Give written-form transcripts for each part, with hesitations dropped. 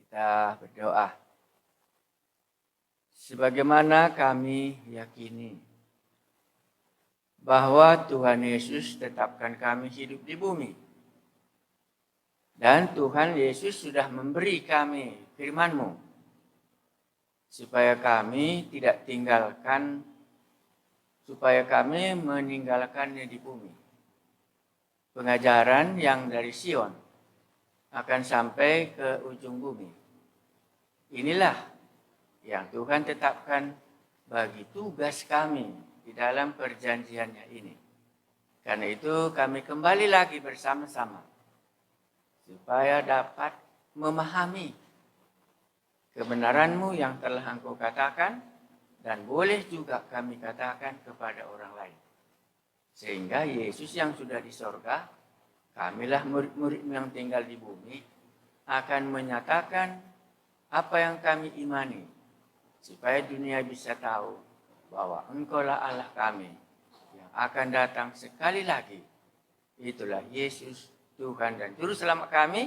Kita berdoa. Sebagaimana kami yakini bahwa Tuhan Yesus tetapkan kami hidup di bumi. Dan Tuhan Yesus sudah memberi kami firman-Mu. Supaya kami meninggalkannya di bumi. Pengajaran yang dari Sion akan sampai ke ujung bumi. Inilah yang Tuhan tetapkan bagi tugas kami di dalam perjanjiannya ini. Karena itu kami kembali lagi bersama-sama supaya dapat memahami kebenaran-Mu yang telah Engkau katakan dan boleh juga kami katakan kepada orang lain. Sehingga Yesus yang sudah di sorga, kamilah murid-murid yang tinggal di bumi, akan menyatakan apa yang kami imani. Supaya dunia bisa tahu bahwa Engkaulah Allah kami yang akan datang sekali lagi. Itulah Yesus, Tuhan dan Juru Selamat kami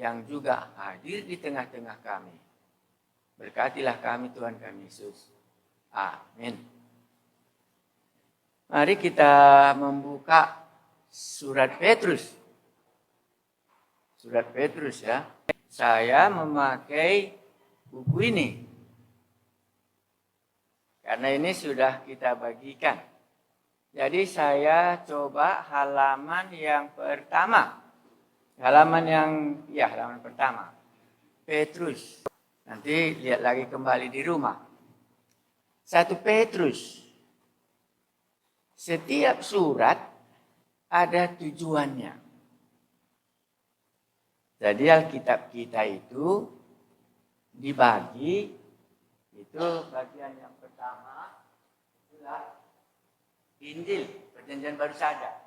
yang juga hadir di tengah-tengah kami. Berkatilah kami Tuhan kami Yesus. Amin. Mari kita membuka surat Petrus. Surat Petrus ya. Saya memakai buku ini. Karena ini sudah kita bagikan. Jadi saya coba halaman yang pertama. Halaman pertama. Petrus. Nanti lihat lagi kembali di rumah. 1 Petrus. Setiap surat ada tujuannya. Jadi Alkitab kita itu dibagi, itu bagian yang pertama adalah Injil, perjanjian baru saja.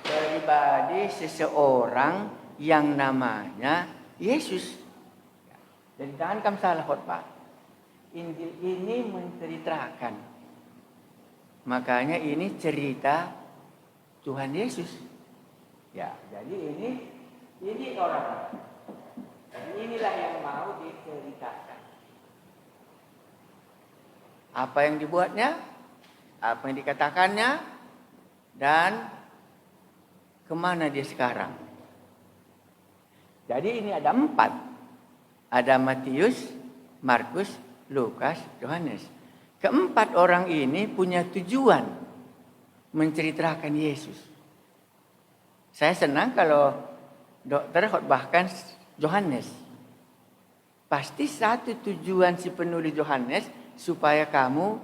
Pribadi seseorang yang namanya Yesus. Jadi jangan kamu salah khotbah. Injil ini menceritakan. Makanya ini cerita Tuhan Yesus. Ya, jadi ini orang. Dan inilah yang mau diceritakan. Apa yang dibuatnya, apa yang dikatakannya, dan kemana dia sekarang. Jadi ini ada 4. Ada Matius, Markus, Lukas, Yohanes. Keempat orang ini punya tujuan menceritakan Yesus. Saya senang kalau dokter khotbahkan Yohanes. Pasti satu tujuan si penulis Yohanes supaya kamu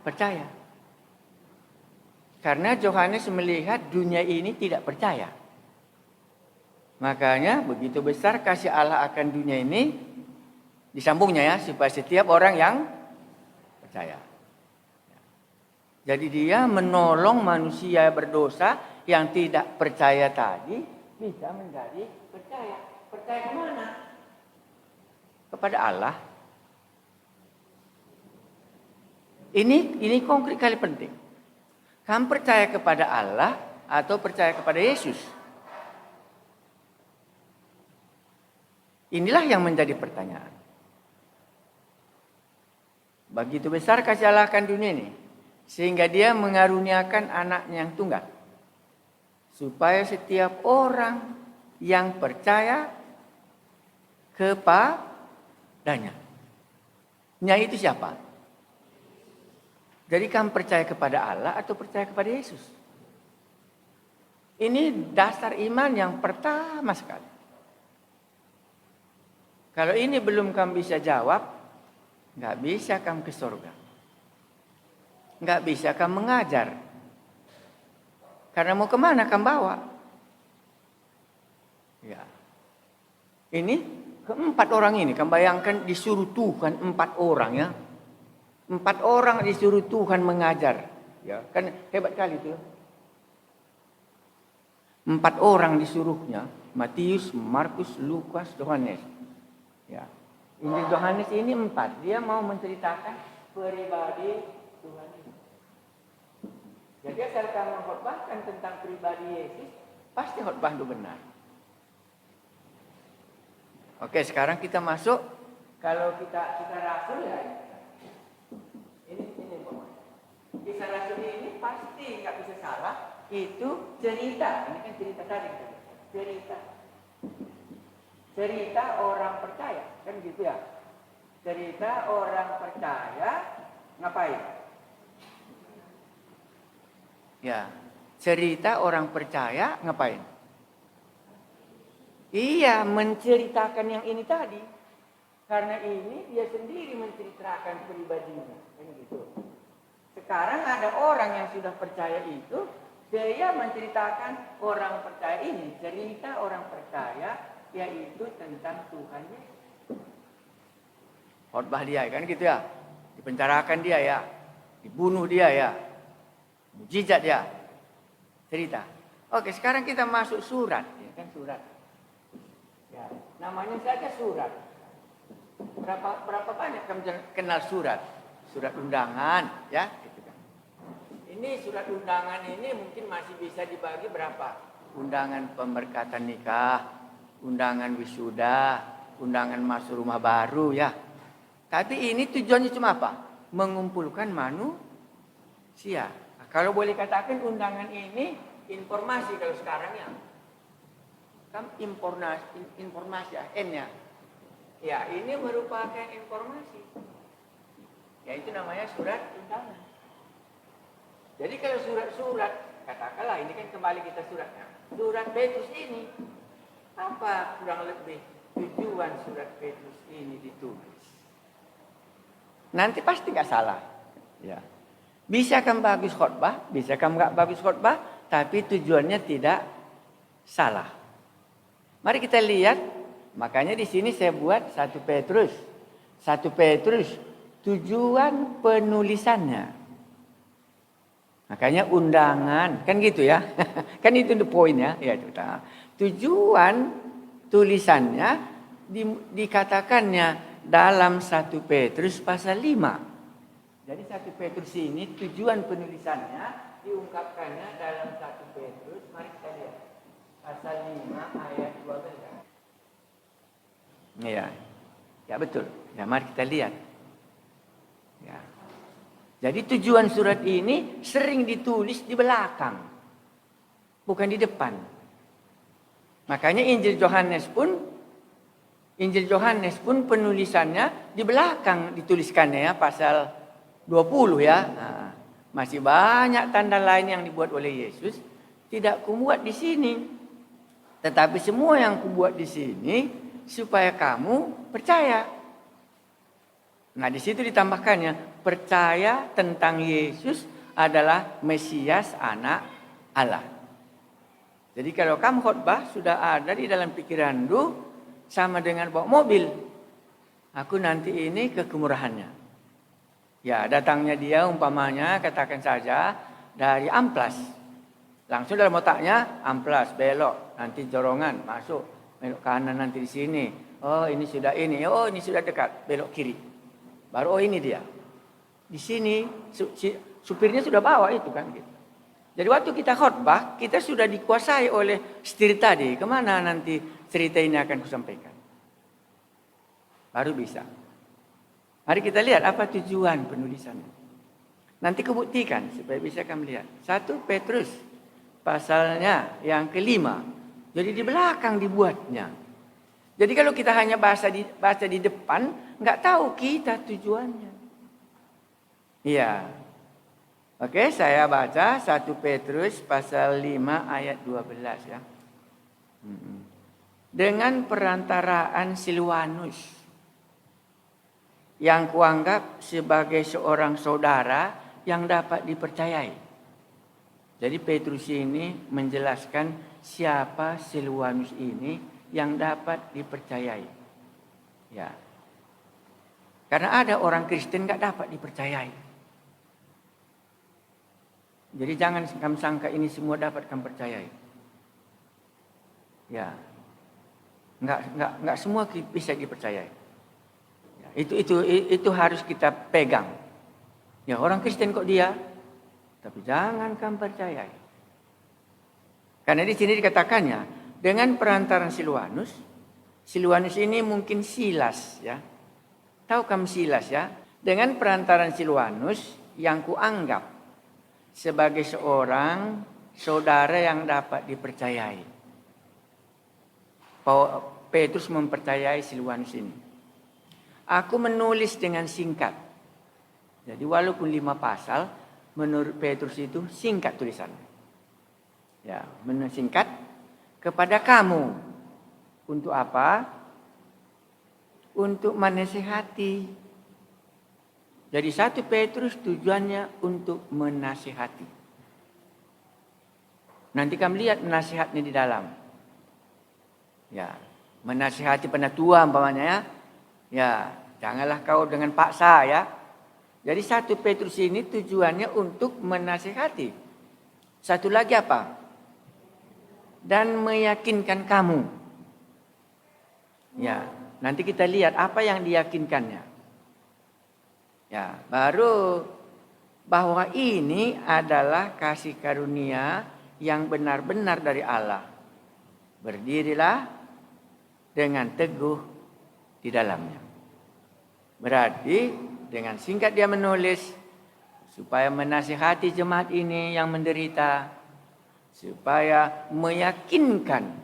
percaya. Karena Yohanes melihat dunia ini tidak percaya. Makanya begitu besar kasih Allah akan dunia ini, disambungnya ya, supaya setiap orang yang percaya. Jadi dia menolong manusia berdosa yang tidak percaya tadi bisa menjadi percaya. Percaya kemana? Kepada Allah. Ini konkret kali penting. Kamu percaya kepada Allah atau percaya kepada Yesus? Inilah yang menjadi pertanyaan. Begitu besar kasih Allah akan dunia ini, sehingga dia mengaruniakan anaknya yang tunggal. Supaya setiap orang yang percaya kepadanya. Nya itu siapa? Jadi kamu percaya kepada Allah atau percaya kepada Yesus? Ini dasar iman yang pertama sekali. Kalau ini belum kamu bisa jawab, nggak bisa kamu ke surga. Nggak bisa kamu mengajar. Karena mau kemana kamu bawa? Ya. Ini keempat orang ini, kamu bayangkan disuruh Tuhan 4 orang ya. 4 orang disuruh Tuhan mengajar. Ya, kan hebat kali itu. 4 orang disuruhnya, Matius, Markus, Lukas, Yohanes. Ya. Injil Yohanes ini 4. Dia mau menceritakan pribadi Tuhan ini. Jadi asal kamu khotbahkan tentang pribadi Yesus, pasti khotbah itu benar. Oke, sekarang kita masuk. Kalau kita rasul ya, ini kisah rasul ini pasti nggak bisa salah. Itu cerita, ini kan cerita tadi, cerita orang percaya, kan gitu ya. Cerita orang percaya ngapain? Ya, cerita orang percaya ngapain? Iya, menceritakan yang ini tadi. Karena ini dia sendiri menceritakan pribadinya, kan gitu. Sekarang ada orang yang sudah percaya itu, dia menceritakan orang percaya ini, cerita orang percaya yaitu tentang Tuhan Yesus. Khotbah dia kan gitu ya. Dipenjarakan dia ya. Dibunuh dia ya. Mujizat dia. Cerita. Oke, sekarang kita masuk surat, ya kan surat. Ya, namanya saja surat. Berapa banyak kamu kenal surat? Surat undangan, ya. Gitu kan. Ini surat undangan ini mungkin masih bisa dibagi berapa? Undangan pemberkatan nikah, undangan wisuda, undangan masuk rumah baru, ya. Tapi ini tujuannya cuma apa? Mengumpulkan manusia. Nah, kalau boleh katakan undangan ini informasi kalau sekarang ya. Kan informasi ya, N-nya. Ya, ini merupakan informasi. Ya, itu namanya surat undangan. Jadi kalau surat-surat, katakanlah ini kan kembali kita suratnya. Surat Petrus ini, apa kurang lebih tujuan surat Petrus ini ditulis? Nanti pasti nggak salah. Ya. Bisa kamu bagus khotbah, bisa kamu nggak bagus khotbah, tapi tujuannya tidak salah. Mari kita lihat. Makanya di sini saya buat 1 Petrus. 1 Petrus tujuan penulisannya. Makanya undangan, kan gitu ya. Kan itu the point ya. Ya itu. Tujuan tulisannya dikatakannya dalam 1 Petrus pasal 5. Jadi 1 Petrus ini tujuan penulisannya diungkapkannya dalam 1 Petrus. Mari kita lihat. Pasal 5 ayat 12. Iya. Ya betul. Ya mari kita lihat. Ya. Jadi tujuan surat ini sering ditulis di belakang. Bukan di depan. Makanya Injil Yohanes pun penulisannya di belakang dituliskannya ya, pasal 20 ya. Nah, masih banyak tanda lain yang dibuat oleh Yesus tidak kubuat di sini. Tetapi semua yang kubuat di sini supaya kamu percaya. Nah, di situ ditambahkannya percaya tentang Yesus adalah Mesias anak Allah. Jadi kalau kamu khotbah sudah ada di dalam pikiranmu sama dengan bawa mobil. Aku nanti ini ke kemurahannya. Ya, datangnya dia umpamanya katakan saja dari Amplas. Langsung dalam otaknya Amplas, belok, nanti Jorongan, masuk, belok kanan nanti di sini. Oh, ini sudah ini. Oh, ini sudah dekat, belok kiri. Baru oh ini dia. Di sini supirnya sudah bawa itu kan gitu. Jadi waktu kita khotbah, kita sudah dikuasai oleh setir tadi. Kemana nanti cerita ini akan kusampaikan. Baru bisa. Mari kita lihat apa tujuan penulisannya. Nanti kubuktikan supaya bisa kamu lihat. 1 Petrus pasalnya yang kelima. Jadi di belakang dibuatnya. Jadi kalau kita hanya baca di depan, nggak tahu kita tujuannya. Iya. Oke, saya baca 1 Petrus pasal 5 ayat 12 ya. Dengan perantaraan Silwanus yang kuanggap sebagai seorang saudara yang dapat dipercayai. Jadi Petrus ini menjelaskan siapa Silwanus ini yang dapat dipercayai. Ya. Karena ada orang Kristen nggak dapat dipercayai. Jadi jangan kamu sangka ini semua dapat kamu percayai. Ya. Enggak semua bisa dipercayai. Ya, itu harus kita pegang. Ya, orang Kristen kok dia, tapi jangan kamu percayai. Karena di sini dikatakannya dengan perantaran Silwanus Silwanus ini mungkin Silas ya. Tahu kamu Silas ya? Dengan perantaran Silwanus yang kuanggap sebagai seorang saudara yang dapat dipercayai. Petrus mempercayai Silwanus ini. Aku menulis dengan singkat. Jadi walaupun 5 pasal, menurut Petrus itu singkat tulisannya. Ya, singkat kepada kamu. Untuk apa? Untuk menasihati. Jadi 1 Petrus tujuannya untuk menasihati. Nanti kamu lihat nasihatnya di dalam. Ya, menasihati penatua umpamanya ya. Ya, janganlah kau dengan paksa ya. Jadi 1 Petrus ini tujuannya untuk menasihati. Satu lagi apa? Dan meyakinkan kamu. Ya, nanti kita lihat apa yang diyakinkannya. Ya, baru bahwa ini adalah kasih karunia yang benar-benar dari Allah. Berdirilah dengan teguh di dalamnya. Berarti dengan singkat dia menulis supaya menasihati jemaat ini yang menderita, supaya meyakinkan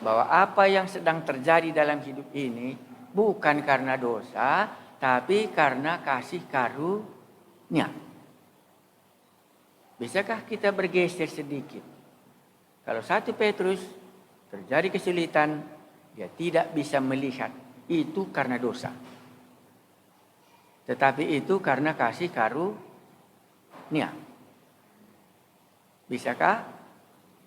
bahwa apa yang sedang terjadi dalam hidup ini bukan karena dosa, tapi karena kasih karunia. Bisakah kita bergeser sedikit? Kalau 1 Petrus terjadi kesulitan, dia tidak bisa melihat itu karena dosa. Tetapi itu karena kasih karunia. Bisakah?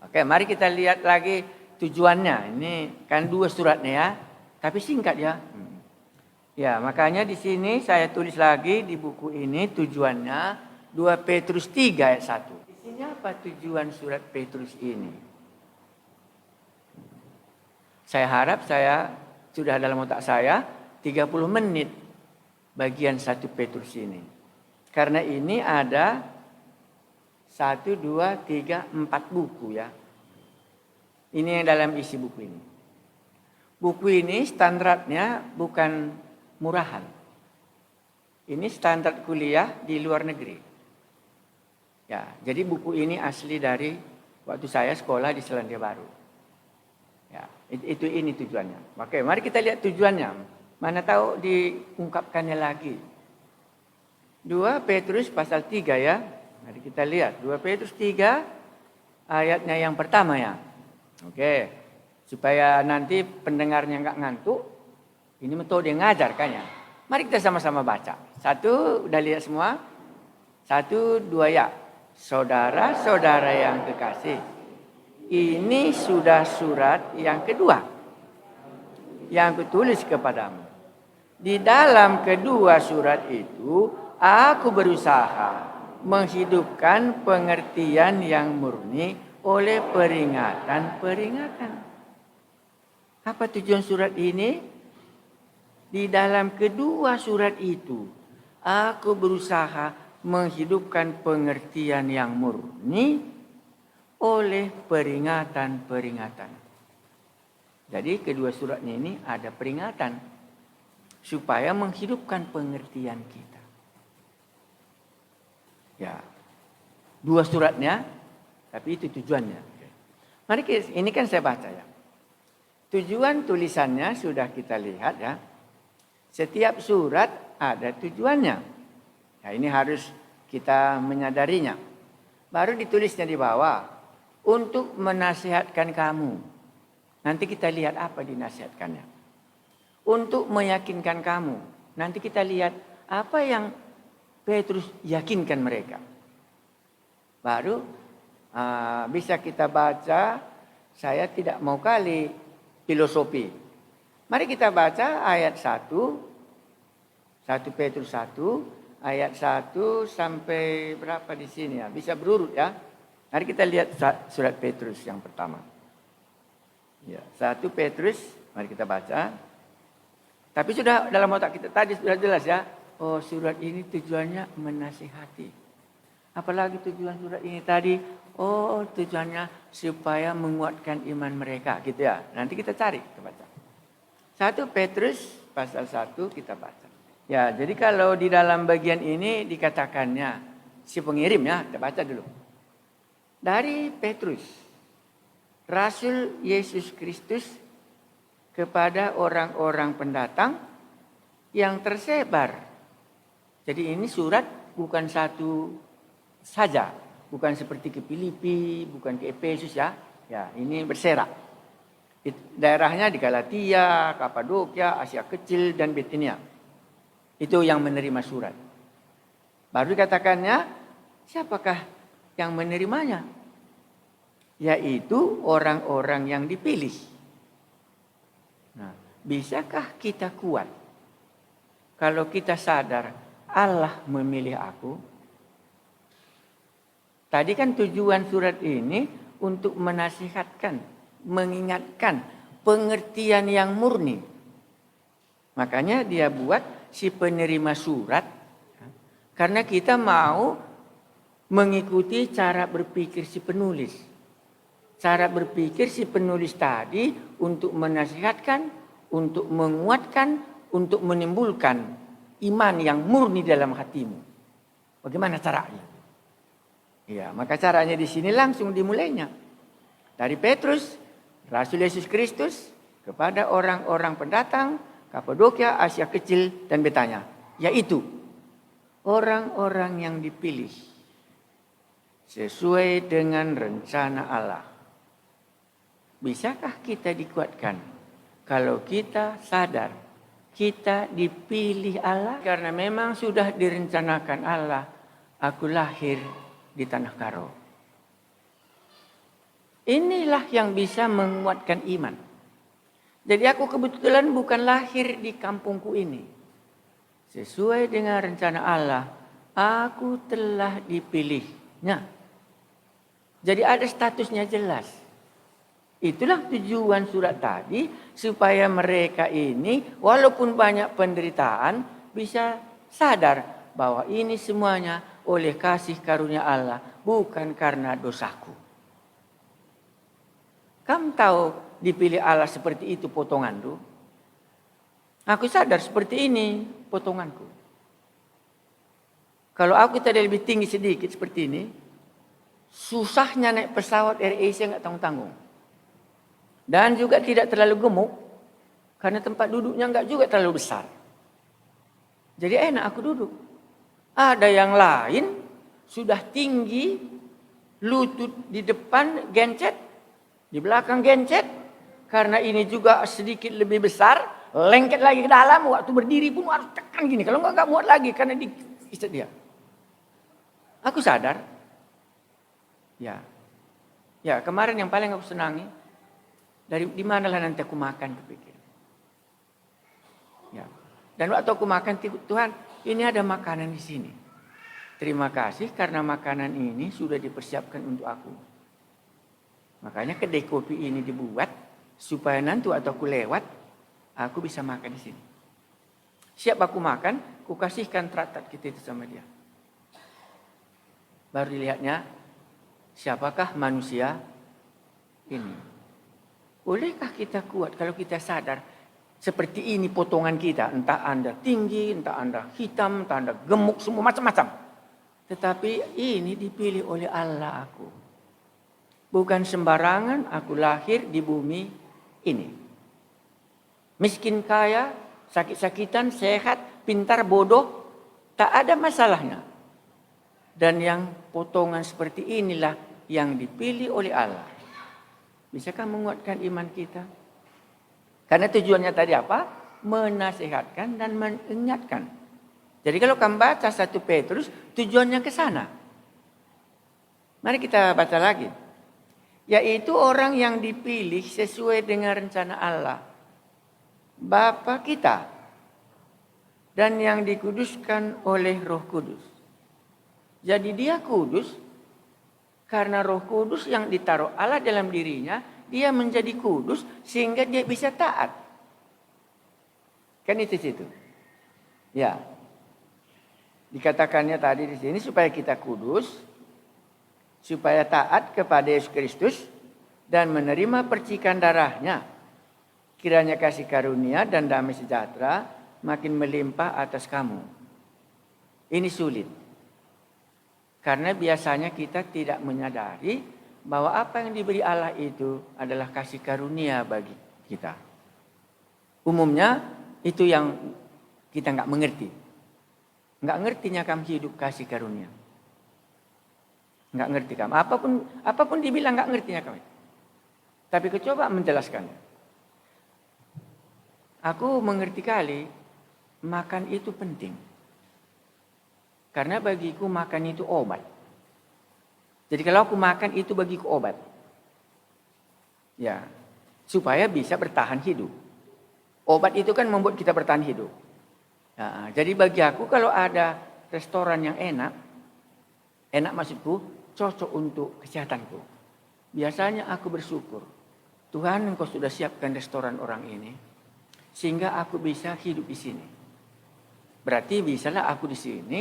Oke, mari kita lihat lagi tujuannya. Ini kan 2 suratnya ya, tapi singkat ya. Ya, makanya di sini saya tulis lagi di buku ini tujuannya 2 Petrus 3 ayat 1. Di sini apa tujuan surat Petrus ini? Saya harap saya sudah dalam otak saya 30 menit bagian 1 Petrus ini. Karena ini ada 1, 2, 3, 4 buku ya. Ini yang dalam isi buku ini. Buku ini standarnya bukan murahan. Ini standar kuliah di luar negeri. Ya, jadi buku ini asli dari waktu saya sekolah di Selandia Baru. Ya, ini tujuannya. Oke, mari kita lihat tujuannya. Mana tahu diungkapkannya lagi. 2 Petrus pasal 3 ya. Mari kita lihat 2 Petrus 3 ayatnya yang pertama ya. Oke, supaya nanti pendengarnya enggak ngantuk. Ini metode yang ngajar kan ya. Mari kita sama-sama baca. 1, udah lihat semua? 1, 2 ya. Saudara-saudara yang kekasih, ini sudah surat yang kedua yang kutulis kepadamu. Di dalam kedua surat itu, aku berusaha menghidupkan pengertian yang murni oleh peringatan-peringatan. Apa tujuan surat ini? Di dalam kedua surat itu, aku berusaha menghidupkan pengertian yang murni oleh peringatan-peringatan. Jadi kedua suratnya ini ada peringatan supaya menghidupkan pengertian kita. Ya, 2 suratnya, tapi itu tujuannya. Mari ini kan saya baca ya. Tujuan tulisannya sudah kita lihat ya. Setiap surat ada tujuannya. Nah, ini harus kita menyadarinya. Baru ditulisnya di bawah. Untuk menasihatkan kamu. Nanti kita lihat apa dinasihatkannya. Untuk meyakinkan kamu. Nanti kita lihat apa yang Petrus yakinkan mereka. Baru bisa kita baca. Saya tidak mau kali filosofi. Mari kita baca ayat 1. 1 Petrus 1. Ayat 1 sampai berapa di sini ya. Bisa berurut ya. Mari kita lihat surat Petrus yang pertama. Ya, 1 Petrus, mari kita baca. Tapi sudah dalam otak kita tadi sudah jelas ya. Oh, surat ini tujuannya menasihati. Apalagi tujuan surat ini tadi. Oh, tujuannya supaya menguatkan iman mereka gitu ya. Nanti kita cari, kita baca. 1 Petrus pasal 1 kita baca. Ya, jadi kalau di dalam bagian ini dikatakannya si pengirim ya, kita baca dulu. Dari Petrus, Rasul Yesus Kristus kepada orang-orang pendatang yang tersebar. Jadi ini surat bukan satu saja, bukan seperti ke Filipi, bukan ke Efesus ya. Ya, ini berserak. Daerahnya di Galatia, Kapadokia, Asia Kecil dan Bitinia. Itu yang menerima surat. Baru dikatakannya, siapakah yang menerimanya? Yaitu orang-orang yang dipilih. Nah, bisakah kita kuat kalau kita sadar Allah memilih aku? Tadi kan tujuan surat ini untuk menasihatkan, mengingatkan pengertian yang murni. Makanya dia buat si penerima surat karena kita mau mengikuti cara berpikir si penulis. Cara berpikir si penulis tadi untuk menasihatkan, untuk menguatkan, untuk menimbulkan iman yang murni dalam hatimu. Bagaimana caranya? Ya, maka caranya di sini langsung dimulainya. Dari Petrus, Rasul Yesus Kristus kepada orang-orang pendatang, Kapadokia, Asia Kecil dan Betania. Yaitu orang-orang yang dipilih sesuai dengan rencana Allah. Bisakah kita dikuatkan kalau kita sadar kita dipilih Allah? Karena memang sudah direncanakan Allah, aku lahir di tanah Karo. Inilah yang bisa menguatkan iman. Jadi aku kebetulan bukan lahir di kampungku ini. Sesuai dengan rencana Allah, aku telah dipilihnya. Jadi ada statusnya jelas. Itulah tujuan surat tadi, supaya mereka ini walaupun banyak penderitaan bisa sadar bahwa ini semuanya oleh kasih karunia Allah, bukan karena dosaku. Kamu tahu dipilih Allah seperti itu potongan tuh? Aku sadar seperti ini potonganku. Kalau aku tadi lebih tinggi sedikit seperti ini, susahnya naik pesawat Air Asia nggak tanggung-tanggung. Dan juga tidak terlalu gemuk, karena tempat duduknya nggak juga terlalu besar. Jadi enak aku duduk. Ada yang lain sudah tinggi, lutut di depan gencet, di belakang gencet. Karena ini juga sedikit lebih besar, lengket lagi ke dalam. Waktu berdiri pun harus tekan gini. Kalau enggak muat lagi karena di istirahat dia. Aku sadar. Ya kemarin yang paling aku senangi, di manalah nanti aku makan, kupikir. Ya. Dan waktu aku makan, Tuhan, ini ada makanan di sini. Terima kasih karena makanan ini sudah dipersiapkan untuk aku. Makanya kedai kopi ini dibuat supaya nanti waktu aku lewat, aku bisa makan di sini. Siap aku makan, ku kasihkan traktat kita itu sama dia. Baru dilihatnya, siapakah manusia ini? Bolehkah kita kuat kalau kita sadar seperti ini potongan kita? Entah Anda tinggi, entah Anda hitam, entah Anda gemuk, semua macam-macam. Tetapi ini dipilih oleh Allah aku. Bukan sembarangan aku lahir di bumi ini. Miskin kaya, sakit-sakitan, sehat, pintar, bodoh, tak ada masalahnya. Dan yang potongan seperti inilah yang dipilih oleh Allah. Bisakah menguatkan iman kita? Karena tujuannya tadi apa? Menasihatkan dan mengingatkan. Jadi kalau kamu baca 1 Petrus, tujuannya ke sana. Mari kita baca lagi. Yaitu orang yang dipilih sesuai dengan rencana Allah, Bapa kita, dan yang dikuduskan oleh Roh Kudus. Jadi dia kudus karena Roh Kudus yang ditaruh Allah dalam dirinya, dia menjadi kudus sehingga dia bisa taat. Kan itu situ. Ya. Dikatakannya tadi di sini supaya kita kudus, supaya taat kepada Yesus Kristus dan menerima percikan darahnya. kiranya kasih karunia dan damai sejahtera makin melimpah atas kamu. Ini sulit. Karena biasanya kita tidak menyadari bahwa apa yang diberi Allah itu adalah kasih karunia bagi kita. Umumnya itu yang kita nggak mengerti. Nggak ngertinya kamu hidup kasih karunia. Nggak ngerti kamu. Apapun dibilang nggak ngertinya kamu. Tapi aku coba menjelaskannya. Aku mengerti kali makan itu penting. Karena bagiku makan itu obat. Jadi kalau aku makan itu bagiku obat. Ya, supaya bisa bertahan hidup. Obat itu kan membuat kita bertahan hidup. Nah, jadi bagi aku kalau ada restoran yang enak maksudku cocok untuk kesehatanku. Biasanya aku bersyukur, Tuhan Engkau sudah siapkan restoran orang ini, sehingga aku bisa hidup di sini. Berarti bisalah aku di sini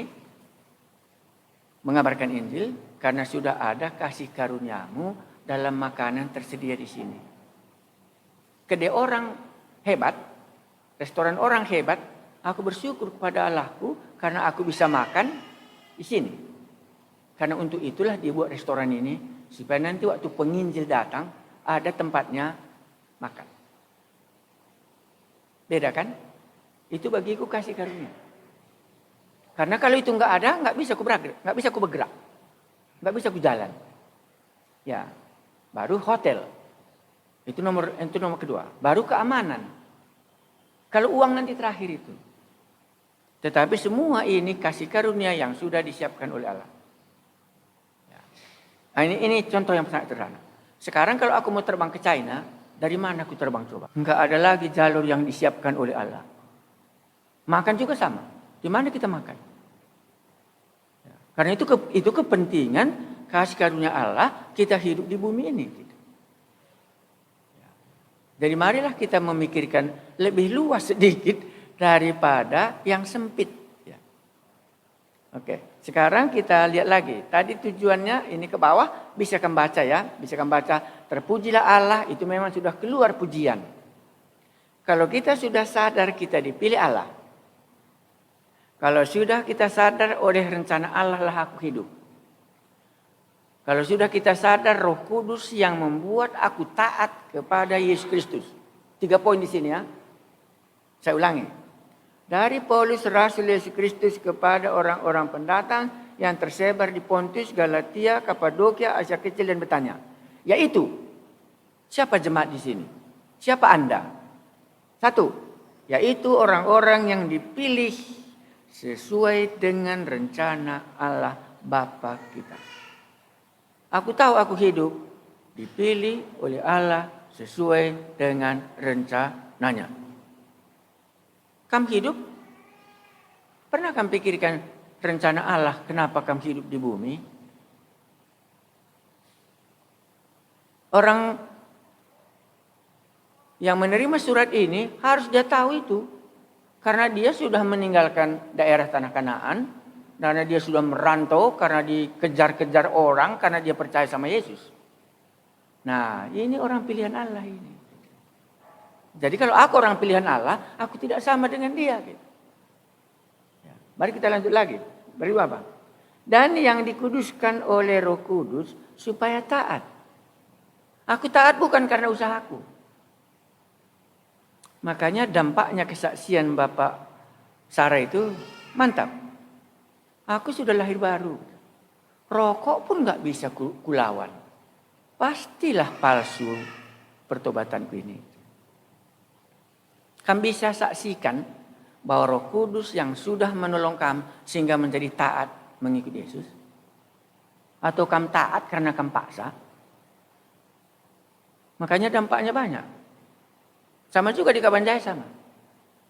mengabarkan Injil karena sudah ada kasih karuniamu dalam makanan tersedia di sini. Kedai orang hebat, restoran orang hebat, aku bersyukur kepada Allahku karena aku bisa makan di sini. Karena untuk itulah dibuat restoran ini supaya nanti waktu penginjil datang ada tempatnya makan. Beda kan? Itu bagiku kasih karunia. Karena kalau itu nggak ada, nggak bisa aku bergerak, nggak bisa aku jalan. Ya, baru hotel. Itu nomor kedua. Baru keamanan. Kalau uang nanti terakhir itu. Tetapi semua ini kasih karunia yang sudah disiapkan oleh Allah. Ya. Nah, ini contoh yang sangat sederhana. Sekarang kalau aku mau terbang ke China, dari mana aku terbang coba? Enggak ada lagi jalur yang disiapkan oleh Allah. Makan juga sama. Di mana kita makan? Ya. Karena itu kepentingan kasih karunia Allah kita hidup di bumi ini. Ya. Jadi marilah kita memikirkan lebih luas sedikit daripada yang sempit. Ya. Oke, sekarang kita lihat lagi. Tadi tujuannya ini ke bawah, bisa kamu baca ya. Bisa kamu baca, terpujilah Allah, itu memang sudah keluar pujian. Kalau kita sudah sadar kita dipilih Allah. Kalau sudah kita sadar oleh rencana Allah lah aku hidup. Kalau sudah kita sadar Roh Kudus yang membuat aku taat kepada Yesus Kristus. 3 poin di sini ya. Saya ulangi. Dari Paulus Rasul Yesus Kristus kepada orang-orang pendatang yang tersebar di Pontus, Galatia, Kapadokia, Asia Kecil dan Betania. Yaitu, siapa jemaat di sini? Siapa Anda? 1, yaitu orang-orang yang dipilih sesuai dengan rencana Allah Bapa kita. Aku tahu aku hidup dipilih oleh Allah sesuai dengan rencananya. Kamu hidup? Pernah kamu pikirkan rencana Allah kenapa kamu hidup di bumi? Orang yang menerima surat ini harus dia tahu itu. Karena dia sudah meninggalkan daerah tanah Kanaan. Karena dia sudah merantau, karena dikejar-kejar orang, karena dia percaya sama Yesus. Nah, ini orang pilihan Allah ini. Jadi kalau aku orang pilihan Allah, aku tidak sama dengan dia. Ya, mari kita lanjut lagi. Beri apa? Dan yang dikuduskan oleh Roh Kudus supaya taat. Aku taat bukan karena usahaku. Makanya dampaknya kesaksian Bapak Sarah itu mantap. Aku sudah lahir baru. Rokok pun gak bisa kulawan. Pastilah palsu pertobatanku ini. Kamu bisa saksikan bahwa Roh Kudus yang sudah menolong kamu sehingga menjadi taat mengikuti Yesus. Atau kamu taat karena kamu paksa. Makanya dampaknya banyak. Sama juga di Kabanjaya sama.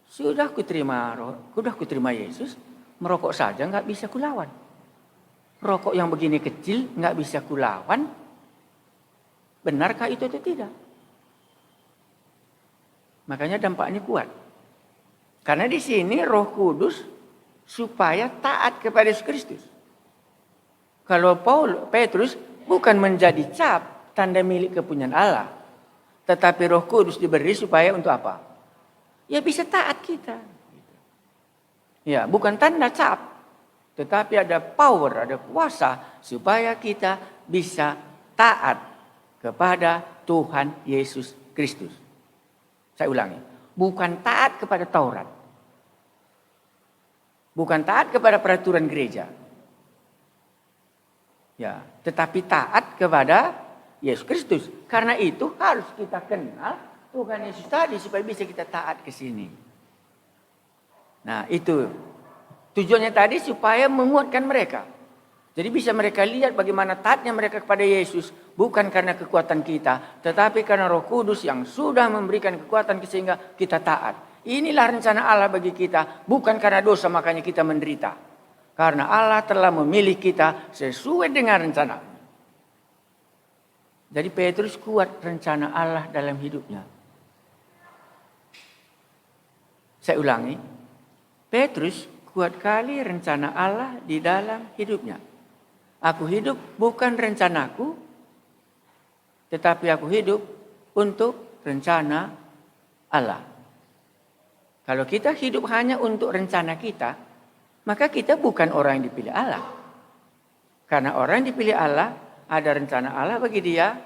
Sudah kuterima Yesus, merokok saja nggak bisa kulawan. Rokok yang begini kecil nggak bisa kulawan. Benarkah itu atau tidak? Makanya dampaknya kuat. Karena di sini Roh Kudus supaya taat kepada Yesus Kristus. Kalau Petrus bukan menjadi cap tanda milik kepunyaan Allah. Tetapi Roh Kudus diberi supaya untuk apa? Ya bisa taat kita. Ya, bukan tanda cap. Tetapi ada power, ada kuasa supaya kita bisa taat kepada Tuhan Yesus Kristus. Saya ulangi, bukan taat kepada Taurat. Bukan taat kepada peraturan gereja. Ya, tetapi taat kepada Yesus Kristus. Karena itu harus kita kenal Tuhan Yesus tadi supaya bisa kita taat ke sini. Nah, itu tujuannya tadi supaya menguatkan mereka. Jadi bisa mereka lihat bagaimana taatnya mereka kepada Yesus. Bukan karena kekuatan kita, tetapi karena Roh Kudus yang sudah memberikan kekuatan sehingga kita taat. Inilah rencana Allah bagi kita. Bukan karena dosa makanya kita menderita. Karena Allah telah memilih kita sesuai dengan rencana. Jadi Petrus kuat rencana Allah dalam hidupnya. Saya ulangi. Petrus kuat kali rencana Allah di dalam hidupnya. Aku hidup bukan rencanaku, tetapi aku hidup untuk rencana Allah. Kalau kita hidup hanya untuk rencana kita, maka kita bukan orang yang dipilih Allah. Karena orang yang dipilih Allah, ada rencana Allah bagi dia,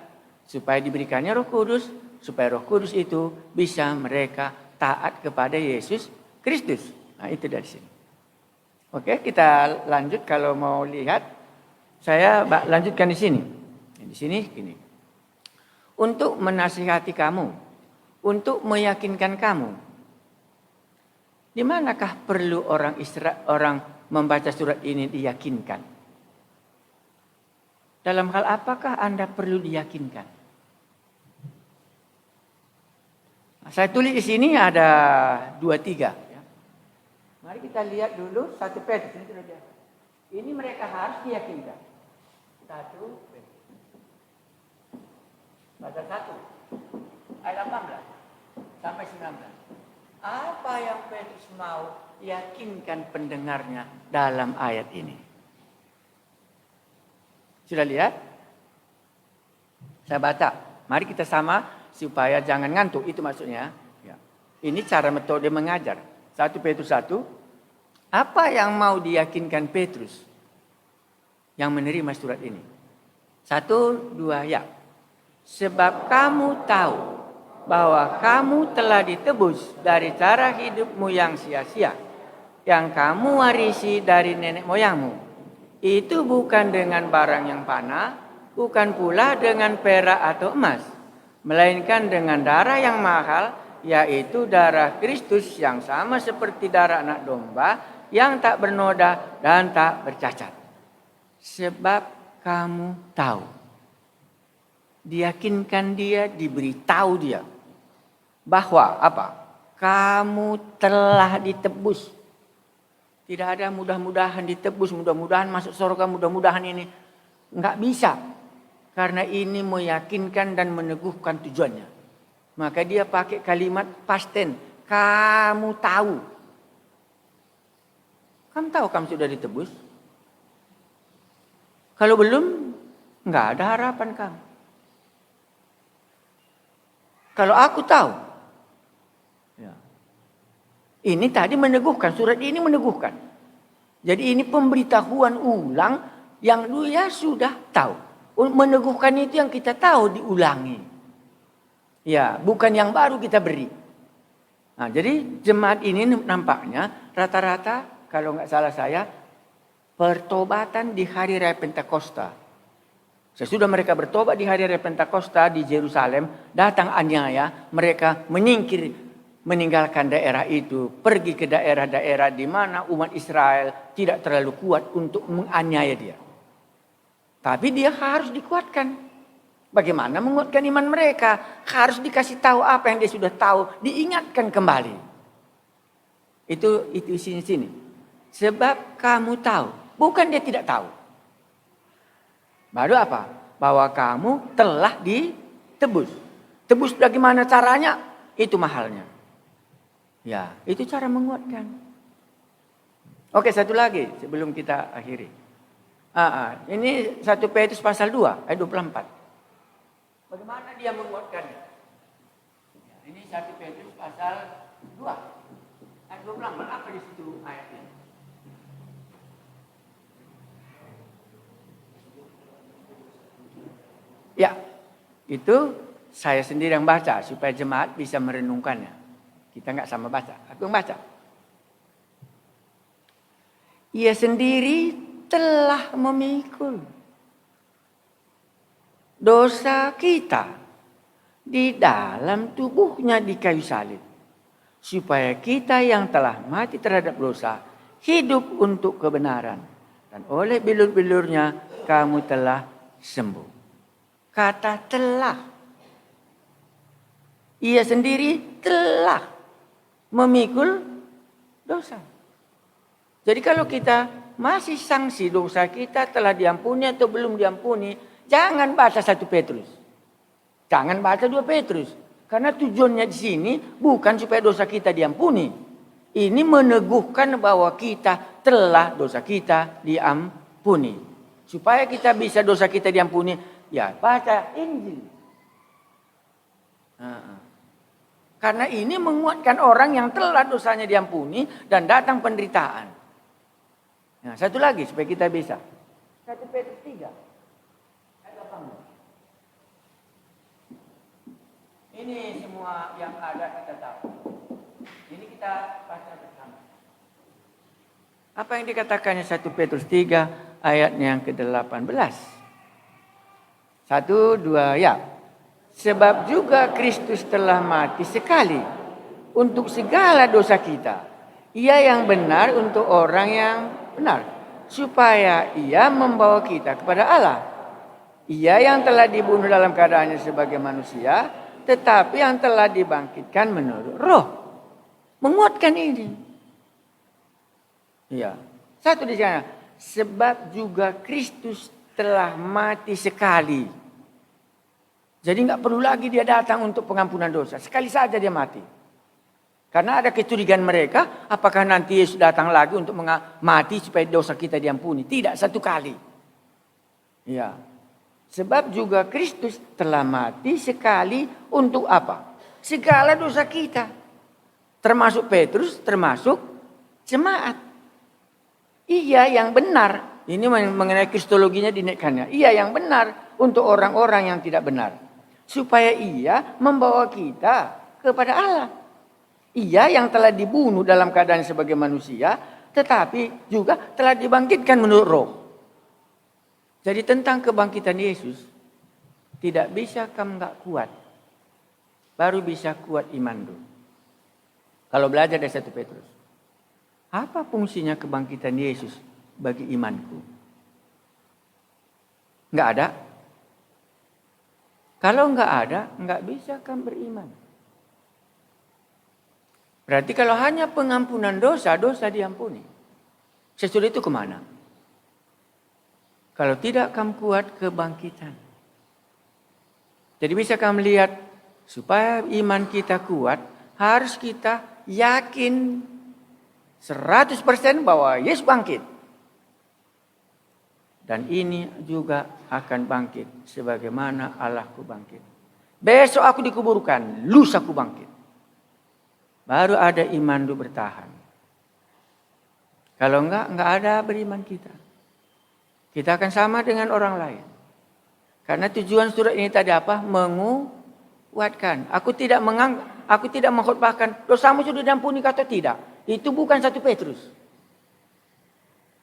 supaya diberikannya Roh Kudus, supaya Roh Kudus itu bisa mereka taat kepada Yesus Kristus. Nah, itu dari sini. Oke, kita lanjut kalau mau lihat. Saya lanjutkan di sini. Di sini gini. Untuk menasihati kamu, untuk meyakinkan kamu. Di manakah perlu orang membaca surat ini diyakinkan? Dalam hal apakah Anda perlu diyakinkan? Nah, saya tulis di sini ada 2-3. Ya. Mari kita lihat dulu 1 Petrus ini sudah biasa. Ini mereka harus diyakinkan. 1 baca 1 ayat 18 sampai 19. Apa yang Petrus mau yakinkan pendengarnya dalam ayat ini? Sudah lihat? Saya baca. Mari kita sama supaya jangan ngantuk. Itu maksudnya. Ya. Ini cara metode mengajar. 1 Petrus 1. Apa yang mau diyakinkan Petrus yang menerima surat ini? 1, 2, ya. Sebab kamu tahu bahwa kamu telah ditebus dari cara hidupmu yang sia-sia, yang kamu warisi dari nenek moyangmu. Itu bukan dengan barang yang fana, bukan pula dengan perak atau emas, melainkan dengan darah yang mahal, yaitu darah Kristus yang sama seperti darah anak domba yang tak bernoda dan tak bercacat. Sebab kamu tahu. Diyakinkan dia, diberitahu dia. Bahwa apa? Kamu telah ditebus. Tidak ada mudah-mudahan ditebus, mudah-mudahan masuk surga, mudah-mudahan ini. Enggak bisa. Karena ini meyakinkan dan meneguhkan tujuannya. Maka dia pakai kalimat past tense. Kamu tahu. Kamu tahu kamu sudah ditebus? Kalau belum, enggak ada harapan kamu. Kalau aku tahu. Ya. Ini tadi meneguhkan, surat ini meneguhkan. Jadi ini pemberitahuan ulang yang dia sudah tahu. Meneguhkan itu yang kita tahu diulangi. Ya, bukan yang baru kita beri. Nah, jadi jemaat ini nampaknya rata-rata kalau nggak salah saya pertobatan di hari raya Pentakosta. Sesudah mereka bertobat di hari raya Pentakosta di Yerusalem, datang aniaya, mereka meninggalkan daerah itu, pergi ke daerah-daerah di mana umat Israel tidak terlalu kuat untuk menganiaya dia. Tapi dia harus dikuatkan. Bagaimana menguatkan iman mereka? Harus dikasih tahu apa yang dia sudah tahu, diingatkan kembali. Itu sini. Sebab kamu tahu. Bukan dia tidak tahu. Baru apa? Bahwa kamu telah ditebus. Tebus bagaimana caranya? Itu mahalnya. Ya, itu cara menguatkan. Oke, satu lagi sebelum kita akhiri. Ini 1 Petrus pasal 2 ayat 24. Bagaimana dia menguatkannya? Ini 1 Petrus pasal 2. Ayat 26. Apa di situ ayatnya? Ya, itu saya sendiri yang baca supaya jemaat bisa merenungkannya. Kita nggak sama baca, aku yang baca. Ia sendiri telah memikul dosa kita di dalam tubuhnya di kayu salib, supaya kita yang telah mati terhadap dosa hidup untuk kebenaran, dan oleh bilur-bilurnya kamu telah sembuh. Kata telah, ia sendiri telah memikul dosa. Jadi kalau kita masih sanksi dosa kita telah diampuni atau belum diampuni, jangan baca 1 Petrus. Jangan baca 2 Petrus. Karena tujuannya di sini bukan supaya dosa kita diampuni. Ini meneguhkan bahwa kita telah dosa kita diampuni. Supaya kita bisa dosa kita diampuni, ya baca Injil. Karena ini menguatkan orang yang telah dosanya diampuni dan datang penderitaan. Nah, satu lagi supaya kita bisa. 1 Petrus 3. Ayat 18. Ini semua yang ada kita tahu. Ini kita baca bersama. Apa yang dikatakannya 1 Petrus 3 ayatnya yang ke-18. 1, 2, ya. Sebab juga Kristus telah mati sekali untuk segala dosa kita. Ia yang benar untuk orang yang benar, supaya ia membawa kita kepada Allah. Ia yang telah dibunuh dalam keadaannya sebagai manusia, tetapi yang telah dibangkitkan menurut roh. Menguatkan ini. Ya. Satu di sana. Sebab juga Kristus telah mati sekali. Jadi nggak perlu lagi dia datang untuk pengampunan dosa. Sekali saja dia mati. Karena ada kecurigaan mereka, apakah nanti Yesus datang lagi untuk mati supaya dosa kita diampuni. Tidak, 1 kali. Ya. Sebab juga Kristus telah mati sekali untuk apa? Segala dosa kita. Termasuk Petrus, termasuk jemaat. Ia yang benar. Ini mengenai kristologinya dinaikkannya. Ia yang benar untuk orang-orang yang tidak benar. Supaya ia membawa kita kepada Allah. Ia yang telah dibunuh dalam keadaan sebagai manusia, tetapi juga telah dibangkitkan menurut roh. Jadi tentang kebangkitan Yesus, tidak bisa kamu nggak kuat. Baru bisa kuat iman dulu. Kalau belajar dari 1 Petrus. Apa fungsinya kebangkitan Yesus bagi imanku? Nggak ada. Kalau nggak ada, nggak bisa kamu beriman. Berarti kalau hanya pengampunan dosa, dosa diampuni. Sesudah itu kemana? Kalau tidak kamu kuat kebangkitan. Jadi bisa kamu lihat, supaya iman kita kuat, harus kita yakin 100% bahwa Yesus bangkit. Dan ini juga akan bangkit sebagaimana Allahku bangkit. Besok aku dikuburkan, lusa aku bangkit. Baru ada iman itu bertahan. Kalau enggak ada beriman kita. Kita akan sama dengan orang lain. Karena tujuan surat ini tadi apa? Menguatkan. Aku tidak mengkhotbahkan dosamu sudah diampuni atau tidak. Itu bukan 1 Petrus.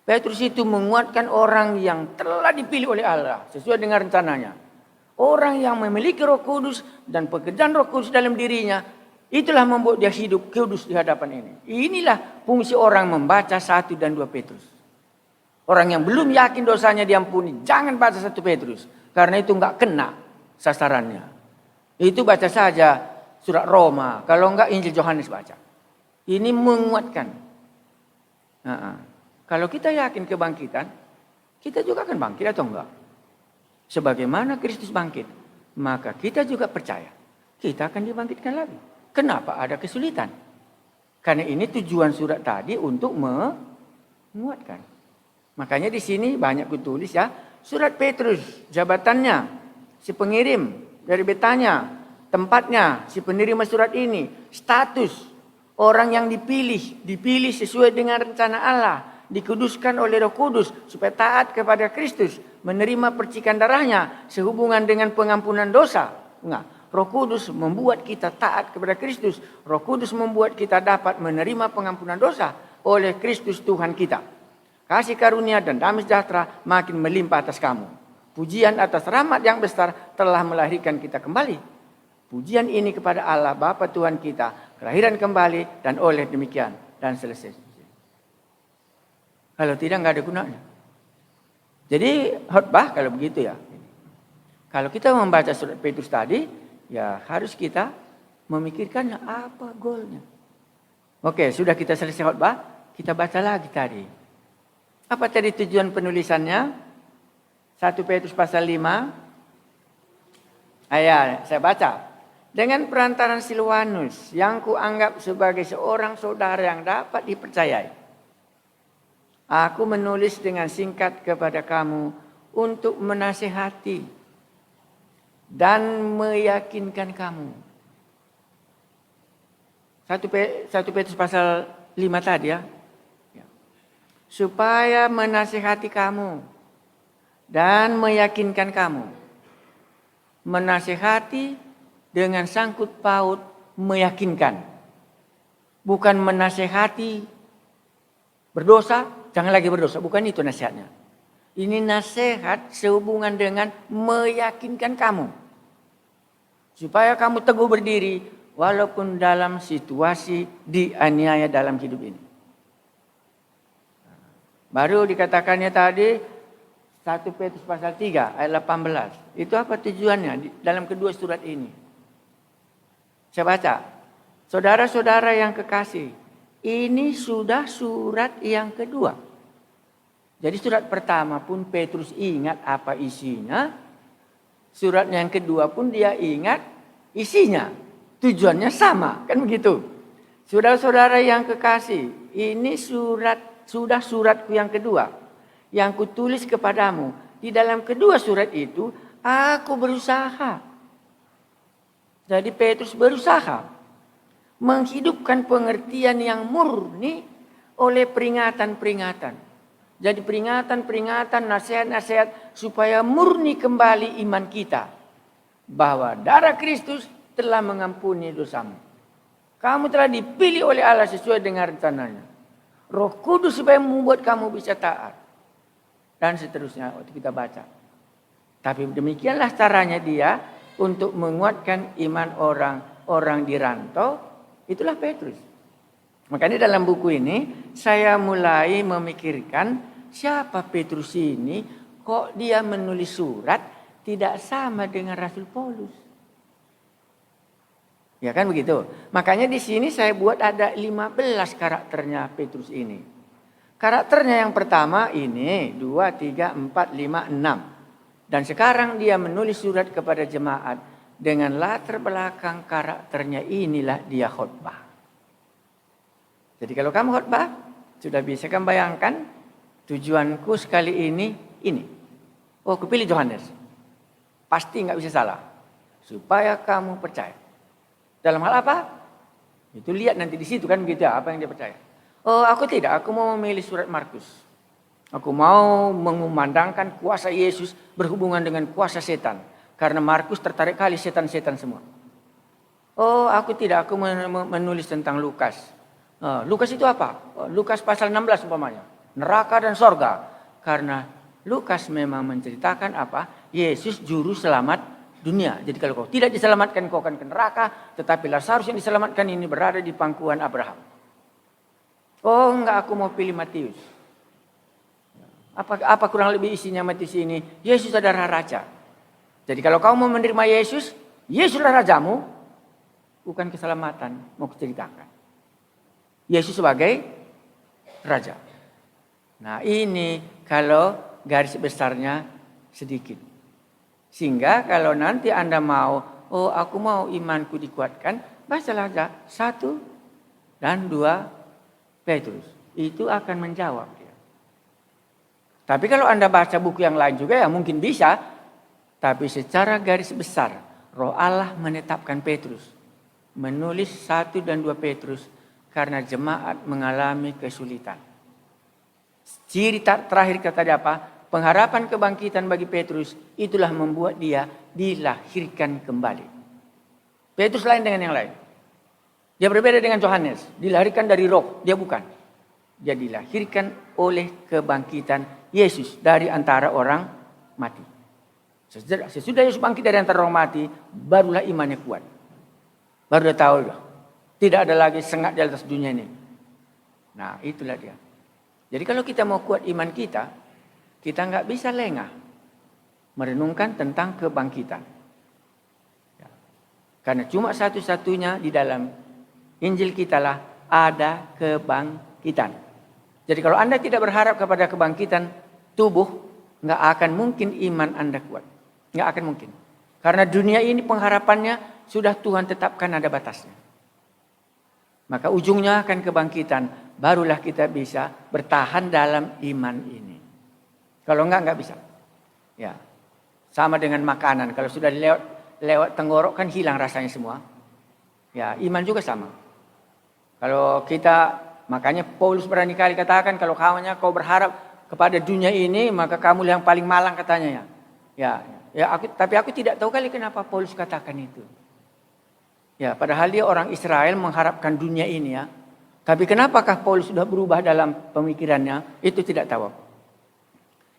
Petrus itu menguatkan orang yang telah dipilih oleh Allah sesuai dengan rencananya. Orang yang memiliki Roh Kudus dan pekerjaan Roh Kudus dalam dirinya, itulah membuat dia hidup kudus di hadapan ini. Inilah fungsi orang membaca 1 dan 2 Petrus. Orang yang belum yakin dosanya diampuni, jangan baca 1 Petrus. Karena itu enggak kena sasarannya. Itu baca saja surat Roma. Kalau enggak Injil Yohanes baca. Ini menguatkan. Kalau kita yakin kebangkitan, kita juga akan bangkit atau enggak? Sebagaimana Kristus bangkit, maka kita juga percaya. Kita akan dibangkitkan lagi. Kenapa ada kesulitan? Karena ini tujuan surat tadi untuk menguatkan. Makanya di sini banyak kutulis ya. Surat Petrus, jabatannya, si pengirim dari Betania, tempatnya si penerima surat ini, status orang yang dipilih sesuai dengan rencana Allah, dikuduskan oleh Roh Kudus supaya taat kepada Kristus, menerima percikan darahnya sehubungan dengan pengampunan dosa. Roh Kudus membuat kita taat kepada Kristus. Roh Kudus membuat kita dapat menerima pengampunan dosa oleh Kristus Tuhan kita. Kasih karunia dan damai sejahtera makin melimpah atas kamu. Pujian atas rahmat yang besar telah melahirkan kita kembali. Pujian ini kepada Allah Bapa Tuhan kita, kelahiran kembali dan oleh demikian dan selesai. Kalau tidak nggak ada gunanya. Jadi khotbah kalau begitu ya. Kalau kita membaca surat Petrus tadi, ya harus kita memikirkannya apa goalnya. Oke, sudah kita selesai khotbah, kita baca lagi tadi. Apa tadi tujuan penulisannya? 1 Petrus pasal 5 ayat saya baca. Dengan perantaran Silwanus yang kuanggap sebagai seorang saudara yang dapat dipercayai, aku menulis dengan singkat kepada kamu untuk menasihati dan meyakinkan kamu. 1 Petrus pasal 5 tadi ya. Supaya menasihati kamu dan meyakinkan kamu. Menasihati dengan sangkut paut meyakinkan. Bukan menasihati berdosa, jangan lagi berdosa. Bukan itu nasihatnya. Ini nasihat sehubungan dengan meyakinkan kamu. Supaya kamu teguh berdiri walaupun dalam situasi dianiaya dalam hidup ini. Baru dikatakannya tadi 1 Petrus pasal 3 ayat 18. Itu apa tujuannya dalam kedua surat ini? Saya baca. Saudara-saudara yang kekasih, ini sudah surat yang kedua. Jadi surat pertama pun Petrus ingat apa isinya. Surat yang kedua pun dia ingat isinya. Tujuannya sama, kan begitu. Saudara-saudara yang kekasih, ini sudah suratku yang kedua yang kutulis kepadamu. Di dalam kedua surat itu aku berusaha. Jadi Petrus berusaha menghidupkan pengertian yang murni oleh peringatan-peringatan. Jadi peringatan-peringatan, nasihat-nasihat supaya murni kembali iman kita. Bahwa darah Kristus telah mengampuni dosamu. Kamu telah dipilih oleh Allah sesuai dengan rencananya. Roh Kudus supaya membuat kamu bisa taat. Dan seterusnya waktu kita baca. Tapi demikianlah caranya dia untuk menguatkan iman orang di rantau. Itulah Petrus. Makanya dalam buku ini saya mulai memikirkan siapa Petrus ini. Kok dia menulis surat tidak sama dengan Rasul Paulus. Ya kan begitu. Makanya di sini saya buat ada 15 karakternya Petrus ini. Karakternya yang pertama ini 2, 3, 4, 5, 6. Dan sekarang dia menulis surat kepada jemaat. Dengan latar belakang karakternya inilah dia khotbah. Jadi kalau kamu khotbah, sudah bisa kamu bayangkan tujuanku sekali ini. Oh, aku pilih Yohanes. Pasti nggak bisa salah. Supaya kamu percaya. Dalam hal apa? Itu lihat nanti di situ kan begitu apa yang dia percaya. Oh, aku tidak. Aku mau memilih surat Markus. Aku mau mengumandangkan kuasa Yesus berhubungan dengan kuasa setan. Karena Markus tertarik kali setan-setan semua. Oh, aku tidak. Aku menulis tentang Lukas. Lukas itu apa? Lukas pasal 16 umpamanya. Neraka dan sorga. Karena Lukas memang menceritakan apa? Yesus juru selamat dunia. Jadi kalau kau tidak diselamatkan, kau akan ke neraka. Tetapi Lazarus yang diselamatkan ini berada di pangkuan Abraham. Oh enggak, aku mau pilih Matius. Apa kurang lebih isinya Matius ini? Yesus adalah raja. Jadi kalau kau mau menerima Yesus, Yesuslah rajamu. Bukan keselamatan, mau kuceritakan. Yesus sebagai raja. Nah ini kalau garis besarnya sedikit. Sehingga kalau nanti Anda mau, oh aku mau imanku dikuatkan, bacalah 1 dan 2 Petrus. Itu akan menjawab dia. Tapi kalau Anda baca buku yang lain juga ya mungkin bisa. Tapi secara garis besar, Roh Allah menetapkan Petrus menulis 1 dan 2 Petrus karena jemaat mengalami kesulitan. Ciri terakhir kata dia apa? Pengharapan kebangkitan bagi Petrus itulah membuat dia dilahirkan kembali. Petrus lain dengan yang lain. Dia berbeda dengan Yohanes. Dilahirkan dari roh, dia bukan. Dia dilahirkan oleh kebangkitan Yesus dari antara orang mati. Sesudah Yesus bangkit dari antara orang mati, barulah imannya kuat. Baru dia tahu, tidak ada lagi sengat di atas dunia ini. Nah, itulah dia. Jadi kalau kita mau kuat iman kita nggak bisa lengah merenungkan tentang kebangkitan. Ya. Karena cuma satu-satunya di dalam Injil kita lah ada kebangkitan. Jadi kalau Anda tidak berharap kepada kebangkitan tubuh, nggak akan mungkin iman Anda kuat. Nggak akan mungkin. Karena dunia ini pengharapannya sudah Tuhan tetapkan ada batasnya. Maka ujungnya akan kebangkitan. Barulah kita bisa bertahan dalam iman ini. Kalau enggak bisa. Ya. Sama dengan makanan. Kalau sudah lewat tenggorok kan hilang rasanya semua. Ya, iman juga sama. Kalau kita, makanya Paulus berani kali katakan, kalau kau berharap kepada dunia ini, maka kamu yang paling malang katanya ya. Tapi aku tidak tahu kali kenapa Paulus katakan itu. Ya, padahal dia orang Israel mengharapkan dunia ini ya. Tapi kenapakah Paulus sudah berubah dalam pemikirannya? Itu tidak tahu.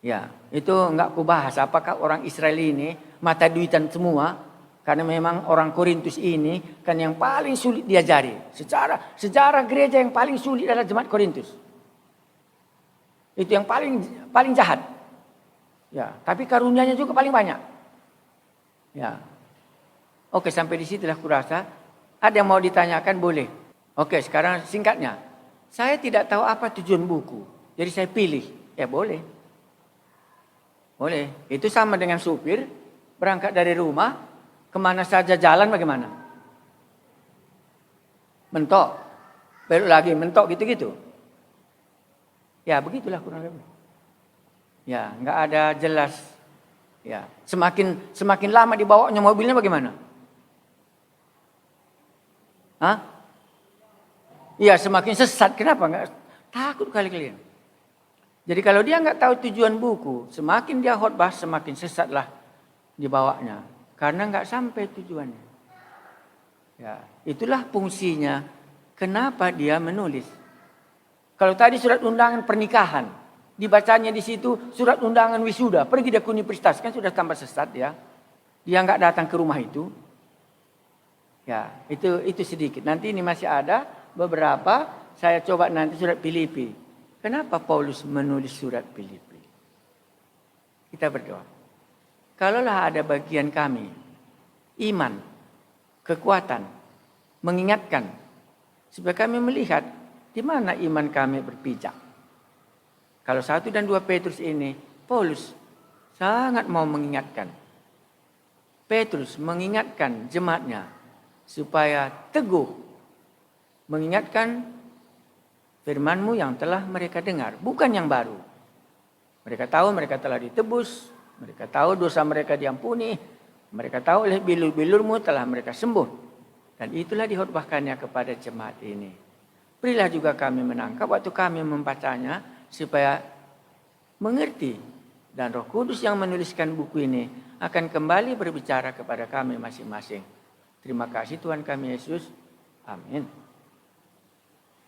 Ya, itu enggak aku bahas. Apakah orang Israel ini mata duitan semua? Karena memang orang Korintus ini kan yang paling sulit diajari. Sejarah gereja yang paling sulit adalah jemaat Korintus. Itu yang paling jahat. Ya, tapi karunia-Nya juga paling banyak. Ya. Oke, sampai di situlah kurasa ada yang mau ditanyakan boleh. Oke, sekarang singkatnya. Saya tidak tahu apa tujuan buku. Jadi saya pilih. Ya boleh. Boleh. Itu sama dengan supir berangkat dari rumah kemana saja jalan bagaimana? Mentok. Belok lagi mentok gitu-gitu. Ya begitulah kurang lebih. Ya nggak ada jelas. Ya semakin lama dibawanya mobilnya bagaimana? Hah? Iya semakin sesat. Kenapa? Nggak takut kali-kali. Jadi kalau dia nggak tahu tujuan buku, semakin dia khotbah semakin sesatlah dibawanya. Karena nggak sampai tujuannya. Ya, itulah fungsinya. Kenapa dia menulis? Kalau tadi surat undangan pernikahan, dibacanya di situ surat undangan wisuda, pergi dia ke universitas kan sudah tambah sesat ya. Dia nggak datang ke rumah itu. Ya, itu sedikit. Nanti ini masih ada beberapa. Saya coba nanti surat Filipi. Kenapa Paulus menulis surat Filipi? Kita berdoa. Kalaulah ada bagian kami, iman, kekuatan, mengingatkan, supaya kami melihat di mana iman kami berpijak. Kalau 1 dan 2 Petrus ini, Paulus sangat mau mengingatkan. Petrus mengingatkan jemaatnya supaya teguh, mengingatkan firman-Mu yang telah mereka dengar, bukan yang baru. Mereka tahu mereka telah ditebus, mereka tahu dosa mereka diampuni, mereka tahu oleh bilur-bilur-Mu telah mereka sembuh. Dan itulah dihotbahkannya kepada jemaat ini. Berilah juga kami menangkap waktu kami membacanya, supaya mengerti. Dan Roh Kudus yang menuliskan buku ini akan kembali berbicara kepada kami masing-masing. Terima kasih Tuhan kami Yesus. Amin.